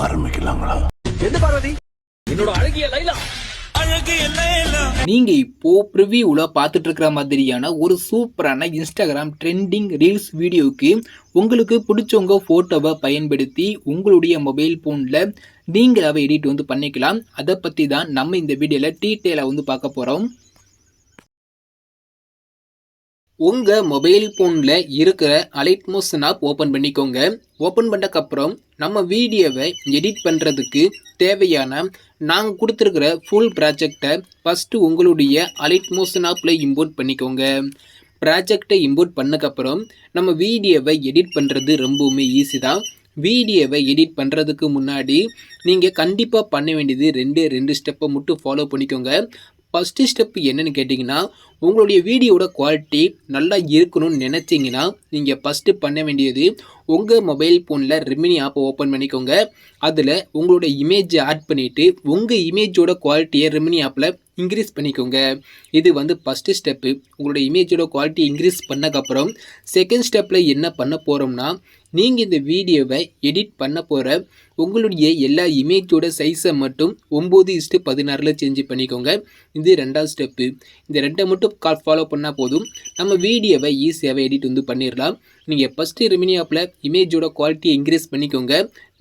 ஆரம்பிக்கலாங்களா? எந்த பார்வதி? என்னோட அழகிய லைலா. நீங்க இப்போ ப்ரிவியூல பார்த்துட்டு இருக்கிற மாதிரியான ஒரு சூப்பரான இன்ஸ்டாகிராம் ட்ரெண்டிங் ரீல்ஸ் வீடியோவுக்கு உங்களுக்கு பிடிச்சவங்க போட்டோவை பயன்படுத்தி உங்களுடைய மொபைல் போன்ல நீங்களாவே எடிட் பண்ணிக்கலாம். அதை பத்தி தான் நம்ம இந்த வீடியோல டீட்டெயிலா பார்க்க போறோம். உங்க மொபைல் போன்ல இருக்கிற அலைட்மோஸ் ஆப் ஓபன் பண்ணிக்கோங்க. ஓபன் பண்ணதுக்கப்புறம் நம்ம வீடியோவை எடிட் பண்றதுக்கு தேவையான நாங்கள் கொடுத்துருக்கிற ஃபுல் ப்ராஜெக்டை ஃபஸ்ட்டு உங்களுடைய அலைட்மோஸ் ஆப்பில் இம்போர்ட் பண்ணிக்கோங்க. ப்ராஜெக்டை இம்போர்ட் பண்ணக்கப்புறம் நம்ம வீடியோவை எடிட் பண்ணுறது ரொம்பவுமே ஈஸி தான். வீடியோவை எடிட் பண்ணுறதுக்கு முன்னாடி நீங்கள் கண்டிப்பாக பண்ண வேண்டியது ரெண்டு ஸ்டெப்பை மட்டும் ஃபாலோ பண்ணிக்கோங்க. ஃபஸ்ட்டு ஸ்டெப் என்னன்னு கேட்டிங்கன்னா, உங்களுடைய வீடியோட குவாலிட்டி நல்லா இருக்கணும்னு நினச்சிங்கன்னா நீங்கள் ஃபஸ்ட்டு பண்ண வேண்டியது உங்கள் மொபைல் ஃபோனில் ரெமினி ஆப்பை ஓப்பன் பண்ணிக்கோங்க. அதில் உங்களோட இமேஜை ஆட் பண்ணிவிட்டு உங்கள் இமேஜோட குவாலிட்டியை ரெமினி ஆப்பில் இன்க்ரீஸ் பண்ணிக்கோங்க. இது ஃபஸ்ட்டு ஸ்டெப்பு. உங்களோட இமேஜோட குவாலிட்டி இன்க்ரீஸ் பண்ணக்கப்புறம் செகண்ட் ஸ்டெப்பில் என்ன பண்ண போகிறோம்னா, நீங்கள் இந்த வீடியோவை எடிட் பண்ண போகிற உங்களுடைய எல்லா இமேஜோட சைஸை மட்டும் 9:16 சேஞ்ச் பண்ணிக்கோங்க. இது ரெண்டாவது ஸ்டெப்பு. இந்த ரெண்டை மட்டும் ஃபாலோ பண்ணால் போதும், நம்ம வீடியோவை ஈஸியாகவே எடிட் பண்ணிடலாம். நீங்கள் ஃபஸ்ட்டு ரெமினி ஆப்பில் இமேஜோட குவாலிட்டியை இன்க்ரீஸ் பண்ணிக்கோங்க.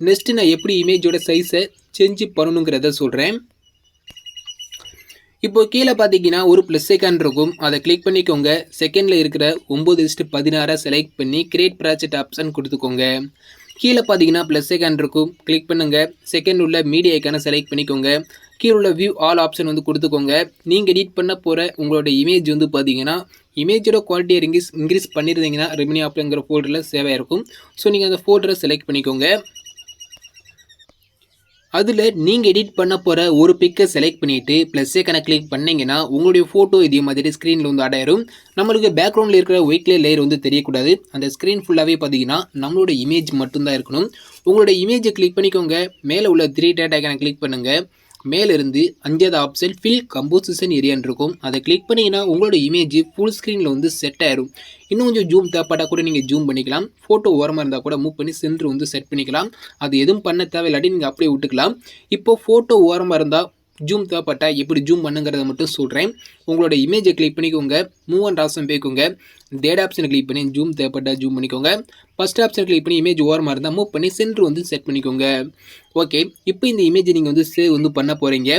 நெக்ஸ்ட்டு நான் எப்படி இமேஜோட சைஸை சேஞ்ச் பண்ணணுங்கிறத சொல்கிறேன். இப்போ கீழே பார்த்தீங்கன்னா ஒரு ப்ளஸ் ஐக்கான் இருக்கும், அதை கிளிக் பண்ணிக்கோங்க. செகண்டில் இருக்கிற 9:16 செலக்ட் பண்ணி கிரியேட் ப்ராஜெக்ட் ஆப்ஷன் கொடுத்துக்கோங்க. கீழே பார்த்தீங்கன்னா ப்ளஸ் ஐக்கான் இருக்கும், கிளிக் பண்ணுங்கள். செகண்ட் உள்ள மீடியா ஐக்கானை செலக்ட் பண்ணிக்கோங்க. கீழே உள்ள வியூ ஆல் ஆப்ஷன் கொடுத்துக்கோங்க. நீங்கள் எடிட் பண்ண போகிற உங்களோட இமேஜ் பார்த்தீங்கன்னா இமேஜோட குவாலிட்டியை இன்க்ரீஸ் பண்ணியிருந்தீங்கன்னா ரெமினி ஆப்ங்கிற ஃபோல்டரில் சேவ் ஆகிருக்கும். ஸோ நீங்கள் அந்த ஃபோல்டரை செலக்ட் பண்ணிக்கோங்க. அதில் நீங்கள் எடிட் பண்ண போகிற ஒரு பிக்கை செலக்ட் பண்ணிவிட்டு ப்ளஸ் ஐக்கானை கிளிக் பண்ணிங்கன்னா உங்களுடைய ஃபோட்டோ இதே மாதிரி ஸ்க்ரீனில் ஆட் ஆயிரும். நம்மளுக்கு பேக்ரவுண்டில் இருக்கிற ஒயிட் கலர் லேயர் தெரியக்கூடாது. அந்த ஸ்க்ரீன் ஃபுல்லாகவே பார்த்தீங்கன்னா நம்மளோட இமேஜ் மட்டும்தான் இருக்கணும். உங்களோட இமேஜை கிளிக் பண்ணிக்கோங்க. மேலே உள்ள 3 டாட் ஐக்கானை கிளிக் பண்ணுங்கள். மேலிருந்து 5வது ஆப்ஷன் ஃபில் கம்போசிஷன் ஏரியான்னு இருக்கும், அதை கிளிக் பண்ணிங்கன்னா உங்களோட இமேஜ் ஃபுல் ஸ்க்ரீனில் செட் ஆயிரும். இன்னும் கொஞ்சம் ஜூம் தேவைப்பட்டால் கூட நீங்கள் ஜூம் பண்ணிக்கலாம். ஃபோட்டோ ஓரமாக இருந்தால் கூட மூவ் பண்ணி சென்டர் செட் பண்ணிக்கலாம். அது எதுவும் பண்ண தேவையில்லாட்டி நீங்கள் அப்படியே விட்டுக்கலாம். இப்போ ஃபோட்டோ ஓரமாக இருந்தால் ஜூம் தேவைப்பட்டால் எப்படி ஜூம் பண்ணுங்கிறத மட்டும் சொல்கிறேன். உங்களோட இமேஜை கிளிக் பண்ணிக்கோங்க. மூவ் அண்ட் ஆப்ஷன் போய்க்கோங்க. தேர்ட் ஆப்ஷனை கிளிக் பண்ணி ஜூம் தேவைப்பட்டால் ஜூம் பண்ணிக்கோங்க. ஃபஸ்ட் ஆப்ஷன் கிளிக் பண்ணி இமேஜ் ஓரமாக இருந்தால் மூவ் பண்ணி சென்டர் செட் பண்ணிக்கோங்க. ஓகே, இப்போ இந்த இமேஜை நீங்கள் சேவ் பண்ண போகிறீங்க.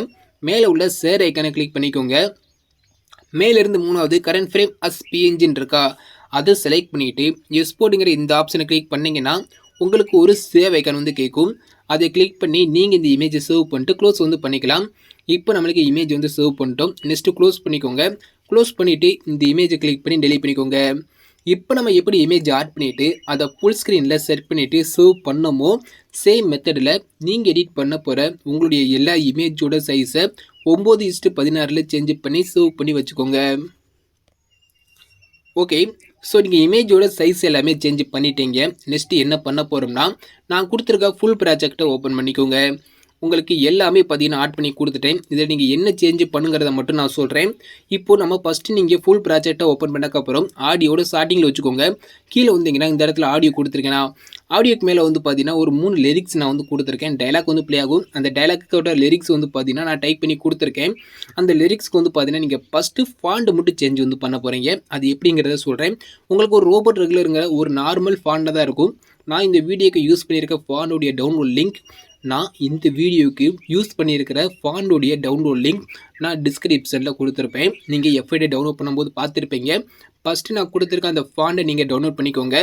மேலே உள்ள ஷேர் ஐக்கானை கிளிக் பண்ணிக்கோங்க. மேலிருந்து 3வது கரண்ட் ஃப்ரேம் அஸ் பிஎன்ஜின்னு இருக்கா, அதை செலக்ட் பண்ணிவிட்டு எக்ஸ்போர்ட்டுங்கிற இந்த ஆப்ஷனை கிளிக் பண்ணிங்கன்னா உங்களுக்கு ஒரு சேவ் ஐக்கான் கேட்கும். அதை கிளிக் பண்ணி நீங்கள் இந்த இமேஜை சேவ் பண்ணிட்டு க்ளோஸ் பண்ணிக்கலாம். இப்போ நம்மளுக்கு இமேஜ் சேவ் பண்ணிட்டோம். நெக்ஸ்ட்டு க்ளோஸ் பண்ணிக்கோங்க. க்ளோஸ் பண்ணிவிட்டு இந்த இமேஜை கிளிக் பண்ணி டெலீட் பண்ணிக்கோங்க. இப்போ நம்ம எப்படி இமேஜ் ஆட் பண்ணிவிட்டு அதை ஃபுல் ஸ்க்ரீனில் செட் பண்ணிவிட்டு சேவ் பண்ணமோ சேம் மெத்தடில் நீங்கள் எடிட் பண்ண போகிற உங்களுடைய எல்லா இமேஜோட சைஸை 9:16 சேஞ்ச் பண்ணி சேவ் பண்ணி வச்சுக்கோங்க. ஓகே, ஸோ நீங்கள் இமேஜோட சைஸ் எல்லாமே சேஞ்ச் பண்ணிட்டீங்க. நெக்ஸ்ட்டு என்ன பண்ண போகிறோம்னா, நான் கொடுத்துருக்க ஃபுல் ப்ராஜெக்டை ஓப்பன் பண்ணிக்கோங்க. உங்களுக்கு எல்லாமே பார்த்தீங்கன்னா ஆட் பண்ணி கொடுத்துட்டேன். இதில் நீங்கள் என்ன சேஞ்ச் பண்ணுங்கிறத மட்டும் நான் சொல்கிறேன். இப்போது நம்ம ஃபஸ்ட்டு நீங்கள் ஃபுல் ப்ராஜெக்டை ஓப்பன் பண்ணக்கப்புறம் ஆடியோட ஸ்டார்டிங்கில் வச்சுக்கோங்க. கீழே வந்தீங்கன்னா இந்த இடத்துல ஆடியோ கொடுத்துருக்கேன்னா ஆடியோக்கு மேலே பார்த்தீங்கன்னா ஒரு 3 லிரிக்ஸ் நான் கொடுத்துருக்கேன். டைலாக் ப்ளே ஆகும். அந்த டைலாக்கோட லிரிக்ஸ் பார்த்தீங்கன்னா நான் டைப் பண்ணி கொடுத்துருக்கேன். அந்த லிரிக்ஸ்க்கு பார்த்தீங்கன்னா நீங்கள் ஃபஸ்ட்டு ஃபாண்ட் மட்டும் சேஞ்ச் பண்ண போகிறீங்க. அது எப்படிங்கிறத சொல்கிறேன். உங்களுக்கு ஒரு ரோபோட் ரெகுலருங்கிற ஒரு நார்மல் ஃபாண்டாக தான் இருக்கும். நான் இந்த வீடியோக்கு யூஸ் பண்ணியிருக்க ஃபாண்டோடைய டவுன்லோட் லிங்க், நான் இந்த வீடியோவுக்கு யூஸ் பண்ணியிருக்கிற ஃபாண்டோடைய டவுன்லோட் லிங்க் நான் டிஸ்கிரிப்ஷனில் கொடுத்துருப்பேன். நீங்கள் எஃப்ஐடி டவுன்லோட் பண்ணும்போது பார்த்துருப்பீங்க. ஃபஸ்ட்டு நான் கொடுத்துருக்க அந்த ஃபாண்டை நீங்கள் டவுன்லோட் பண்ணிக்கோங்க.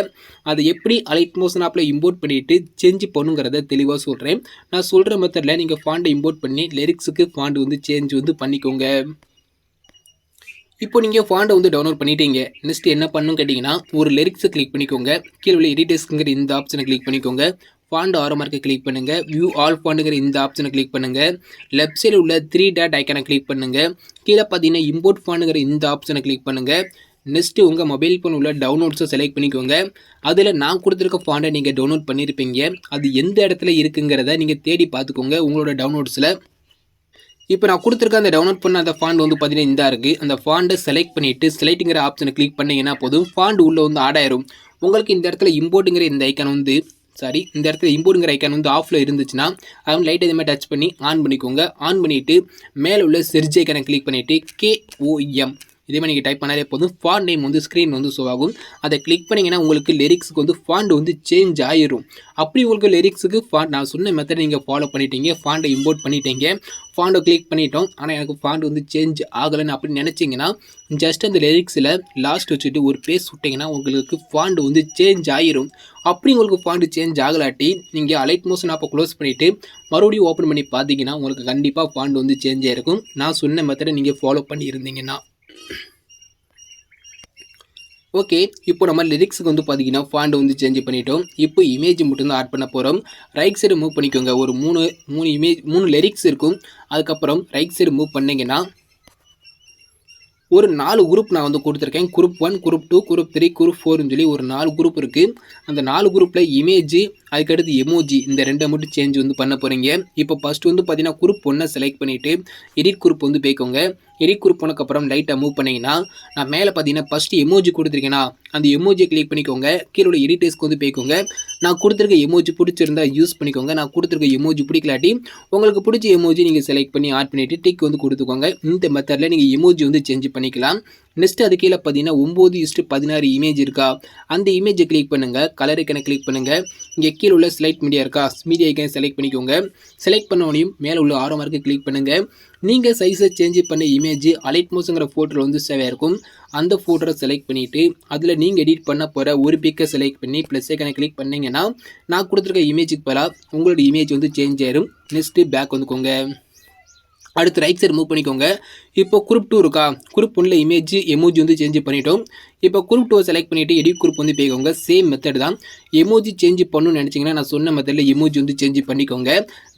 அதை எப்படி அலைட்மோஸ் ஆப்பில் இம்போர்ட் பண்ணிவிட்டு சேஞ்ச் பண்ணுங்கிறத தெளிவாக சொல்கிறேன். நான் சொல்கிற மெத்தடில் நீங்கள் ஃபாண்டை இம்போர்ட் பண்ணி லிரிக்ஸுக்கு ஃபாண்ட் சேஞ்ச் பண்ணிக்கோங்க. இப்போ நீங்கள் ஃபாண்டை டவுன்லோட் பண்ணிட்டீங்க. நெக்ஸ்ட் என்ன பண்ணணும் கேட்டிங்கன்னா, ஒரு லிரிக்ஸை கிளிக் பண்ணிக்கோங்க. கீழே உள்ள எடிட்டர்ஸ்ங்கிற இந்த ஆப்ஷனை கிளிக் பண்ணிக்கோங்க. ஃபாண்ட் ஆரமாக கிளிக் பண்ணுங்கள். வியூ ஆல் ஃபாண்டுங்கிற இந்த ஆப்ஷனை கிளிக் பண்ணுங்கள். லெஃப்ட் சைடில் உள்ள 3 டாட் ஐக்கானை கிளிக் பண்ணுங்கள். கீழே பார்த்தீங்கன்னா இம்போர்ட் ஃபாண்டுங்கிற இந்த ஆப்ஷனை கிளிக் பண்ணுங்கள். நெக்ஸ்ட்டு உங்கள் மொபைல் ஃபோன் உள்ள டவுன்லோட்ஸை செலக்ட் பண்ணிக்கோங்க. அதில் நான் கொடுத்துருக்க ஃபாண்டை நீங்கள் டவுன்லோட் பண்ணியிருப்பீங்க. அது எந்த இடத்துல இருக்குங்கிறத நீங்கள் தேடி பார்த்துக்கோங்க உங்களோட டவுன்லோட்ஸில். இப்போ நான் கொடுத்துருக்க அந்த டவுன்லோட் பண்ண அந்த ஃபாண்ட் வந்து பார்த்தீங்கன்னா இந்த இருக்குது. அந்த ஃபாண்டை செலக்ட் பண்ணிவிட்டு செலக்ட்டுங்கிற ஆப்ஷனை கிளிக் பண்ணிங்கன்னா போதும் ஃபாண்ட் உள்ளே வந்து ஆட் ஆயிரும். உங்களுக்கு இந்த இடத்துல இம்போர்ட்டுங்கிற இந்த ஐக்கான் வந்து இந்த இடத்துல இம்போர்ட்டுங்கிற ஐக்கான் வந்து ஆஃபில் இருந்துச்சுன்னா அது லைட் இதே மாதிரி டச் பண்ணி ஆன் பண்ணிக்கோங்க. ஆன் பண்ணிவிட்டு மேலே உள்ள செர்ச் ஐக்கானை கிளிக் பண்ணிவிட்டு KOM இதே மாதிரி நீங்கள் டைப் பண்ணாலே போதும் ஃபாண்ட் நேம் வந்து ஸ்க்ரீன் வந்து ஷோ ஆகும். அதை கிளிக் பண்ணிங்கன்னா உங்களுக்கு லிரிக்ஸுக்கு வந்து ஃபாண்ட் வந்து சேஞ்ச் ஆயிரும். அப்படி உங்களுக்கு லிரிக்ஸுக்கு ஃபாண்ட் நான் சொன்ன மெத்தட் நீங்கள் ஃபாலோ பண்ணிட்டீங்க, ஃபாண்டை இம்போர்ட் பண்ணிட்டீங்க, ஃபாண்டை கிளிக் பண்ணிட்டோம், ஆனால் எனக்கு ஃபாண்ட் வந்து சேஞ்ச் ஆகலைன்னு அப்படின்னு நினச்சிங்கன்னா ஜஸ்ட் அந்த லிரிக்ஸில் லாஸ்ட் வச்சுட்டு ஒரு பேஸ் விட்டிங்கன்னா உங்களுக்கு ஃபாண்ட் வந்து சேஞ்ச் ஆயிரும். அப்படி உங்களுக்கு ஃபாண்ட் சேஞ்ச் ஆகலாட்டி நீங்கள் அலைட் மோஷன் ஆப்பை க்ளோஸ் பண்ணிவிட்டு மறுபடியும் ஓப்பன் பண்ணி பார்த்தீங்கன்னா உங்களுக்கு கண்டிப்பாக ஃபாண்ட் வந்து சேஞ்ச் ஆகிருக்கும். நான் சொன்ன மெத்தடை நீங்கள் ஃபாலோ பண்ணியிருந்தீங்கன்னா. ஓகே, இப்போ நம்ம லிரிக்ஸுக்கு வந்து பார்த்தீங்கன்னா ஃபாண்ட் வந்து சேஞ்ச் பண்ணிட்டோம். இப்போ இமேஜ் மட்டும் தான் ஆட் பண்ண போகிறோம். ரைட் சைடு மூவ் பண்ணிக்கோங்க. ஒரு மூணு லிரிக்ஸ் இருக்கும். அதுக்கப்புறம் ரைட் சைடு மூவ் பண்ணிங்கன்னா ஒரு 4 குரூப் நான் வந்து கொடுத்துருக்கேன். குரூப் 1, குரூப் 2, குரூப் 3, குரூப் 4ன்னு சொல்லி ஒரு 4 குரூப் இருக்குது. அந்த 4 குரூப்பில் இமேஜ் அதுக்கடுத்து எமோஜி இந்த 2 மட்டும் சேஞ்ச் வந்து பண்ண போகிறீங்க. இப்போ ஃபஸ்ட்டு வந்து பார்த்தீங்கன்னா குரூப் 1 செலக்ட் பண்ணிவிட்டு எடிட் குரூப் வந்து போய்க்கோங்க. எடிட் குரூப் போனதுக்கப்புறம் லைட்டாக மூவ் பண்ணிங்கன்னா நான் மேலே பார்த்தீங்கன்னா ஃபஸ்ட்டு எமோஜி கொடுத்துருக்கேன்னா அந்த எமோஜியை கிளிக் பண்ணிக்கோங்க. கீழே உள்ள எடிட்டர்ஸ்க்கு வந்து போய்க்கோங்க. நான் கொடுத்துருக்க எமோஜி பிடிச்சிருந்தா யூஸ் பண்ணிக்கோங்க. நான் கொடுத்துருக்க எமோஜி பிடிக்கலாட்டி உங்களுக்கு பிடிச்ச எமோஜி நீங்கள் செலக்ட் பண்ணி ஆட் பண்ணிவிட்டு டிக் வந்து கொடுத்துக்கோங்க. இந்த மெத்தடில் நீங்கள் எமோஜி வந்து சேஞ்ச் பண்ணிக்கலாம். நெக்ஸ்ட் அது கீழே பார்த்தீங்கன்னா 9:16 இமேஜ் இருக்கா, அந்த இமேஜை கிளிக் பண்ணுங்கள். கலர் ஐக்கனை கிளிக் பண்ணுங்கள். இங்கே கீழே உள்ள செலக்ட் மீடியா இருக்கா, மீடியா ஐக்கனை செலக்ட் பண்ணிக்கோங்க. செலக்ட் பண்ணவனையும் மேலே உள்ள ஆரோ மார்க்கு கிளிக் பண்ணுங்கள். நீங்கள் சைஸை சேஞ்ச் பண்ண இமேஜ் அலைட் மோஷங்கிற ஃபோட்டோவில் வந்து சேவாக இருக்கும். அந்த ஃபோட்டோவை செலக்ட் பண்ணிவிட்டு அதில் நீங்கள் எடிட் பண்ண போகிற ஒரு பிக்கை செலக்ட் பண்ணி ப்ளஸ் ஐக்கனை கிளிக் பண்ணிங்கன்னா நான் கொடுத்துருக்க இமேஜுக்கு பதிலாக உங்களோட இமேஜ் வந்து சேஞ்ச் ஆயிரும். நெக்ஸ்ட்டு பேக் வந்துக்கோங்க. அடுத்து ரைட் சைடு மூவ் பண்ணிக்கோங்க. இப்போ குரூப் 2 இருக்கா, குரூப் 1ல் இமேஜ் எமோஜி வந்து சேஞ்ச் பண்ணிட்டோம். இப்போ குரூப் 2 செலக்ட் பண்ணிவிட்டு எடிட் குரூப் வந்து போய்க்கோங்க. சேம் மெத்தட் தான். எமோஜி சேஞ்ச் பண்ணணும்னு நினச்சிங்கன்னா நான் சொன்ன மெத்தடில் எமோஜி வந்து சேஞ்ச் பண்ணிக்கோங்க.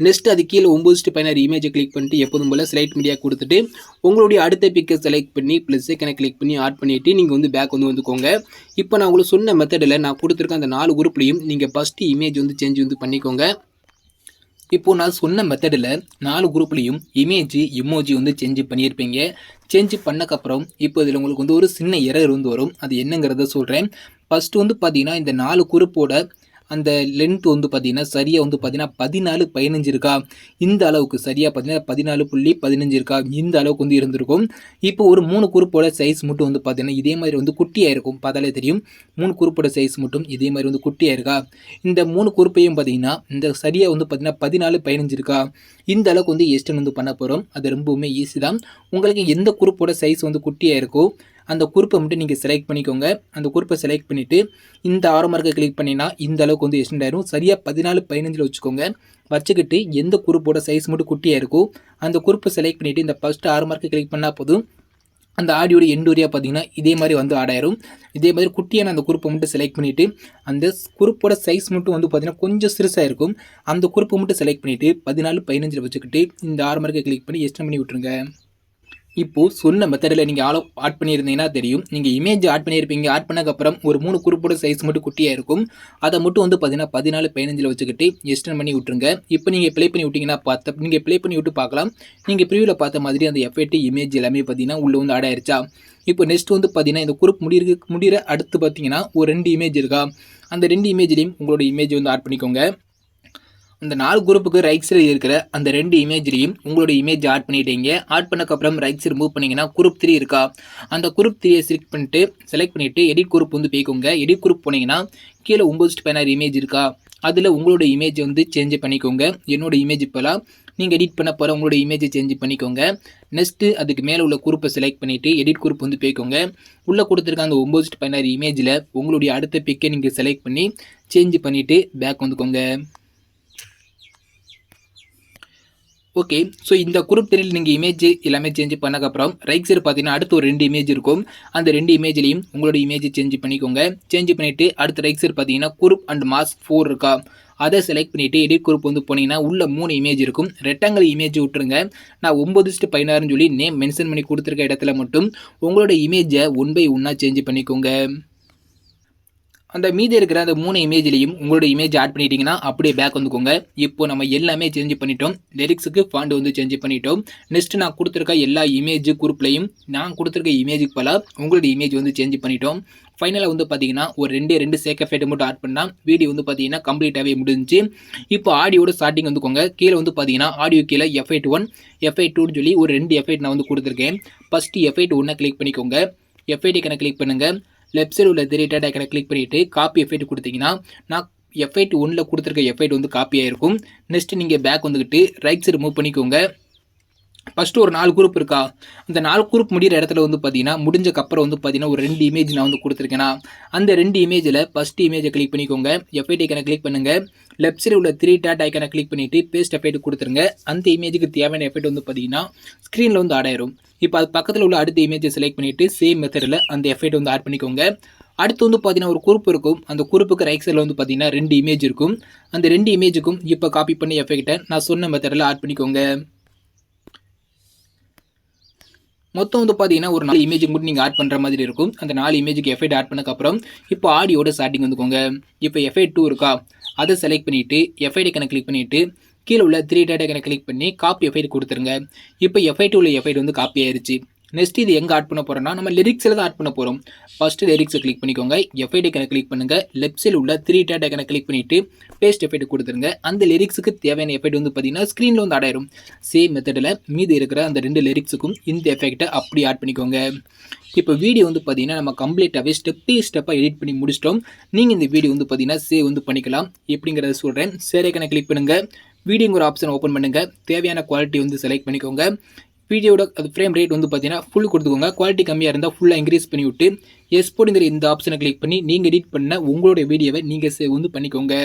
நெக்ஸ்ட் அது கீழே 9:16 இமேஜை கிளிக் பண்ணிட்டு எப்போதும் போல் செலக்ட் மீடியா கொடுத்துட்டு உங்களுடைய அடுத்த பிக்கை செலக்ட் பண்ணி ப்ளஸ் ஐக்கனை கிளிக் பண்ணி ஆட் பண்ணிவிட்டு நீங்கள் வந்து பேக் வந்து வந்துக்கோங்க. இப்போ நான் உங்களுக்கு சொன்ன மெத்தடில் நான் கொடுத்துருக்க அந்த 4 குரூப்லேயும் நீங்கள் ஃபஸ்ட்டு இமேஜ் வந்து சேஞ்ச் வந்து பண்ணிக்கோங்க. இப்போது நான் சொன்ன மெத்தடில் 4 குரூப்லேயும் இமேஜ் எமோஜி வந்து சேஞ்ச் பண்ணியிருப்பீங்க. சேஞ்ச் பண்ணக்கப்புறம் இப்போ இதில் உங்களுக்கு வந்து ஒரு சின்ன எரர் வந்து வரும். அது என்னங்கிறத சொல்கிறேன். ஃபஸ்ட்டு வந்து பார்த்தீங்கன்னா இந்த 4 குரூப்போட அந்த லென்த் வந்து பார்த்தீங்கன்னா சரியாக வந்து பார்த்தீங்கன்னா 14:15 இருக்கா, இந்த அளவுக்கு சரியாக பார்த்தீங்கன்னா 14.15 இருக்கா, இந்த அளவுக்கு வந்து இருந்திருக்கும். இப்போ ஒரு 3 குரூப்போட சைஸ் மட்டும் வந்து பார்த்தீங்கன்னா இதே மாதிரி வந்து குட்டியாக இருக்கும். பார்த்தாலே தெரியும் 3 குரூப்போட சைஸ் மட்டும் இதே மாதிரி வந்து குட்டியாக இருக்கா. இந்த 3 குரூப்பையும் பார்த்தீங்கன்னா இந்த சரியாக வந்து பார்த்தீங்கன்னா 14:15 இருக்கா, இந்த அளவுக்கு வந்து எக்ஸ்டெண்ட் வந்து பண்ண போகிறோம். அது ரொம்பவுமே ஈஸி தான். உங்களுக்கு எந்த குரூப்போட சைஸ் வந்து குட்டியாக இருக்கோ அந்த குரூப்பை மட்டும் நீங்கள் செலக்ட் பண்ணிக்கோங்க. அந்த குரூப்பை செலக்ட் பண்ணிவிட்டு இந்த ஆரோ மார்க்கை கிளிக் பண்ணினா இந்த அளவுக்கு வந்து எக்ஸ்டெண்ட் ஆயிரும். சரியாக 14:15 வச்சுக்கோங்க. வச்சுக்கிட்டு எந்த குரூப்போட சைஸ் மட்டும் குட்டியாக இருக்கோ அந்த குரூப்பை செலக்ட் பண்ணிவிட்டு இந்த ஃபஸ்ட்டு ஆரோ மார்க்கை கிளிக் பண்ணால் போதும். அந்த ஆடியோட எண்ட் வரையாக பார்த்தீங்கன்னா இதே மாதிரி வந்து ஆட் ஆயிரும். இதே மாதிரி குட்டியான அந்த குரூப்பை மட்டும் செலக்ட் பண்ணிவிட்டு அந்த குரூப்போட சைஸ் மட்டும் வந்து பார்த்தீங்கன்னா கொஞ்சம் சிறுசாக இருக்கும். அந்த குரூப்பை மட்டும் செலக்ட் பண்ணிவிட்டு 14:15 வச்சுக்கிட்டு இந்த ஆரோ மார்க்கை கிளிக் பண்ணி எக்ஸ்டெண்ட் பண்ணி விட்டுருங்க. இப்போது சொன்ன மெத்தடில் நீங்கள் ஆட் பண்ணியிருந்தீங்கன்னா தெரியும். நீங்கள் இமேஜ் ஆட் பண்ணியிருப்பீங்க. ஆட் பண்ணக்கப்புறம் ஒரு 3 குரூப்போட சைஸ் மட்டும் குட்டியாக இருக்கும். அதை மட்டும் வந்து பார்த்தீங்கன்னா 14:15 வச்சுக்கிட்டு எக்ஸ்டெண்ட் பண்ணி விட்டுருங்க. இப்போ நீங்கள் ப்ளே பண்ணி விட்டிங்கன்னா நீங்கள் ப்ளே பண்ணி விட்டு பார்க்கலாம். நீங்கள் ப்ரிவியூவில் பார்த்த மாதிரி அந்த எஃபெக்ட் இமேஜ் எல்லாமே பார்த்தீங்கன்னா உள்ளே வந்து ஆட் ஆயிருச்சா. இப்போ நெக்ஸ்ட் வந்து பார்த்தீங்கன்னா இந்த குரூப் முடிகிற அடுத்து பார்த்தீங்கன்னா ஒரு 2 இமேஜ் இருக்கா, அந்த 2 இமேஜ்லேயும் உங்களோட இமேஜ் வந்து ஆட் பண்ணிக்கோங்க. அந்த 4 குரூப்புக்கு ரைட் சைடு இருக்கிற அந்த 2 இமேஜ்லையும் உங்களோட இமேஜ் ஆட் பண்ணிட்டீங்க. ஆட் பண்ணக்கப்புறம் ரைட் சைடு மூவ் பண்ணிங்கன்னா குரூப் 3 இருக்கா, அந்த குரூப் 3யை செலக்ட் பண்ணிவிட்டு எடிட் குரூப் வந்து போய்க்கோங்க. எடிட் குரூப் போனீங்கன்னா கீழே 9:16 இமேஜ் இருக்கா, அதில் உங்களோட இமேஜ் வந்து சேஞ்ச் பண்ணிக்கோங்க. என்னோட இமேஜ் இப்போலாம் நீங்கள் எடிட் பண்ண போகிற உங்களோட இமேஜை சேஞ்ச் பண்ணிக்கோங்க. நெக்ஸ்ட்டு அதுக்கு மேலே உள்ள குரூப்பை செலக்ட் பண்ணிவிட்டு எடிட் குரூப் வந்து போய்க்கோங்க. உள்ளே கொடுத்துருக்க அந்த 9:16 இமேஜில் உங்களுடைய அடுத்த பிக்கை நீங்கள் செலக்ட் பண்ணி சேஞ்ச் பண்ணிவிட்டு பேக் வந்துக்கோங்க. ஓகே, ஸோ இந்த குரூப் 3ல் நீங்கள் இமேஜ் எல்லாமே சேஞ்ச் பண்ணக்கப்புறம் ரைட் சைடு பார்த்தீங்கன்னா அடுத்து ஒரு 2 இமேஜ் இருக்கும். அந்த 2 இமேஜ்லையும் உங்களோட இமேஜ் சேஞ்ச் பண்ணிக்கோங்க. சேஞ்ச் பண்ணிவிட்டு அடுத்த ரைட் சைடு பார்த்தீங்கன்னா குரூப் அண்ட் மாஸ்க் 4 இருக்கா, அதை செலக்ட் பண்ணிவிட்டு எடிட் குரூப் வந்து போனீங்கன்னா உள்ள 3 இமேஜ் இருக்கும். ரெக்டாங்கிள் இமேஜ் விட்டுருங்க. நான் 9:16 சொல்லி நேம் மென்ஷன் பண்ணி கொடுத்துருக்க இடத்துல மட்டும் உங்களோட இமேஜை 1 by 1 சேஞ்ச் பண்ணிக்கோங்க. அந்த மீதி இருக்கிற அந்த 3 இமேஜ்லையும் உங்களோட இமேஜ் ஆட் பண்ணிட்டீங்கன்னா அப்படியே பேக் வந்துக்கோங்க. இப்போ நம்ம எல்லாமே சேஞ்ச் பண்ணிட்டோம். லிரிக்ஸுக்கு ஃபாண்ட் வந்து சேஞ்ச் பண்ணிட்டோம். நெக்ஸ்ட் நான் கொடுத்துருக்க எல்லா இமேஜ் குரூப்லையும் நான் கொடுத்துருக்க இமேஜுக்கு பல உங்களோட இமேஜ் வந்து சேஞ்ச் பண்ணிட்டோம். ஃபைனலாக வந்து பார்த்தீங்கன்னா ஒரு 2 சேக் எஃபெக்ட் மட்டும் ஆட் பண்ணால் வீடியோ வந்து பார்த்தீங்கன்னா கம்ப்ளீட்டாகவே முடிஞ்சிச்சு. இப்போ ஆடியோட ஸ்டார்டிங் வந்துக்கோங்க. கீழே வந்து பார்த்தீங்கன்னா ஆடியோ கீழே எஃபெக்ட் 1 எஃபெக்ட் 2ன்னு சொல்லி ஒரு 2 எஃபெக்ட் நான் வந்து கொடுத்துருக்கேன். ஃபஸ்ட்டு எஃபெக்ட் 1 கிளிக் பண்ணிக்கோங்க. எஃபெக்ட் ஐக்கனை கிளிக் பண்ணுங்கள். லெஃப்ட் சைடு உள்ள 3 டாட் ஐக்கனை கிளிக் பண்ணிவிட்டு காப்பி எஃபெக்ட் கொடுத்தீங்கன்னா நான் எஃபெக்ட் 1ல் கொடுத்துருக்க எஃபெக்ட் வந்து காப்பி ஆகிருக்கும். நெக்ஸ்ட் நீங்கள் பேக் வந்துக்கிட்டு ரைட் சைடு மூவ் பண்ணிக்கோங்க. ஃபஸ்ட்டு ஒரு 4 குரூப் இருக்கா, அந்த 4 குரூப் முடிகிற இடத்துல வந்து பார்த்தீங்கன்னா முடிஞ்சக்கப்புறம் வந்து பார்த்தீங்கன்னா ஒரு 2 இமேஜ் நான் வந்து கொடுத்துருக்கேன்னா அந்த 2 இமேஜில் ஃபஸ்ட்டு இமேஜை கிளிக் பண்ணிக்கோங்க. எஃபெக்ட் ஐக்கனை கிளிக் பண்ணுங்கள். லெஃப்ட் சைடு உள்ள 3 டாட் ஐக்கனை கிளிக் பண்ணிவிட்டு பேஸ்ட் எஃபெக்ட் கொடுத்துருங்க. அந்த இமேஜுக்கு தேவையான எஃபெக்ட் வந்து பார்த்தீங்கன்னா ஸ்க்ரீனில் வந்து ஆட் ஆயிரும். இப்போ அது பக்கத்தில் உள்ள அடுத்த இமேஜை செலக்ட் பண்ணிவிட்டு சேம் மெத்தடில் அந்த எஃபெக்ட் வந்து ஆட் பண்ணிக்கோங்க. அடுத்து வந்து பார்த்தீங்கன்னா ஒரு குரூப் இருக்கும். அந்த குரூப்புக்கு ரைட் சைடில் வந்து பார்த்தீங்கன்னா 2 இமேஜ் இருக்கும். அந்த 2 இமேஜுக்கும் இப்போ காப்பி பண்ணி எஃபெக்ட்டை நான் சொன்ன மெத்தடில் ஆட் பண்ணிக்கோங்க. மொத்தம் வந்து பார்த்தீங்கன்னா ஒரு 4 இமேஜுக்கு மட்டும் நீங்கள் ஆட் பண்ணுற மாதிரி இருக்கும். அந்த 4 இமேஜுக்கு எஃபெக்ட் ஆட் பண்ணக்கப்புறம் இப்போ ஆடியோட ஸ்டார்டிங் வந்துக்கோங்க. இப்போ எஃபெக்ட் 2 இருக்கா, அதை செலக்ட் பண்ணிவிட்டு எஃபெக்ட் ஐக்கனை கிளிக் பண்ணிவிட்டு கீழே உள்ள 3 டாட் ஐக்கனை கிளிக் பண்ணி காப்பி எஃபெக்ட் கொடுத்துருங்க. இப்போ எஃபெக்ட் உள்ள எஃபெக்ட் வந்து காப்பி ஆயிருச்சு. நெக்ஸ்ட் இது எங்கே ஆட் பண்ண போகிறோம்னா நம்ம லிரிக்ஸில் தான் ஆட் பண்ண போகிறோம். ஃபஸ்ட்டு லிரிக்ஸை கிளிக் பண்ணிக்கோங்க. எஃபெக்ட் ஐக்கனை கிளிக் பண்ணுங்கள். லெஃப்ட் சைடில் உள்ள 3 டாட் ஐக்கனை கிளிக் பண்ணிவிட்டு பேஸ்ட் எஃபெக்ட் கொடுத்துருங்க. அந்த லிரிக்ஸுக்கு தேவையான எஃபெக்ட் வந்து பார்த்தீங்கன்னா ஸ்க்ரீனில் வந்து ஆட் ஆயிரும். சேம் மெத்தடில் மீதி இருக்கிற அந்த 2 லிரிக்ஸுக்கும் இந்த எஃபெக்ட்டை அப்படி ஆட் பண்ணிக்கோங்க. இப்போ வீடியோ வந்து பார்த்தீங்கன்னா நம்ம கம்ப்ளீட்டாகவே ஸ்டெப்பாக எடிட் பண்ணி முடிச்சிட்டோம். நீங்கள் இந்த வீடியோ வந்து பார்த்தீங்கன்னா சேவ் வந்து பண்ணிக்கலாம். எப்படிங்கிறத சொல்கிறேன். சேவ் ஐக்கனை கிளிக் பண்ணுங்கள். வீடியோங்கிற ஆப்ஷன் ஓப்பன் பண்ணுங்கள். தேவையான குவாலிட்டி வந்து செலக்ட் பண்ணிக்கோங்க. வீடியோட அது ஃப்ரேம் ரேட் வந்து பார்த்தீங்கன்னா ஃபுல் கொடுத்துக்கோங்க. குவாலிட்டி கம்மியாக இருந்தால் ஃபுல்லாக இன்க்ரீஸ் பண்ணி விட்டு எக்ஸ்போர்ட்டுங்கிற இந்த ஆப்ஷனை கிளிக் பண்ணி நீங்கள் எடிட் பண்ண உங்களோட வீடியோவை நீங்கள் சேவ் வந்து பண்ணிக்கோங்க.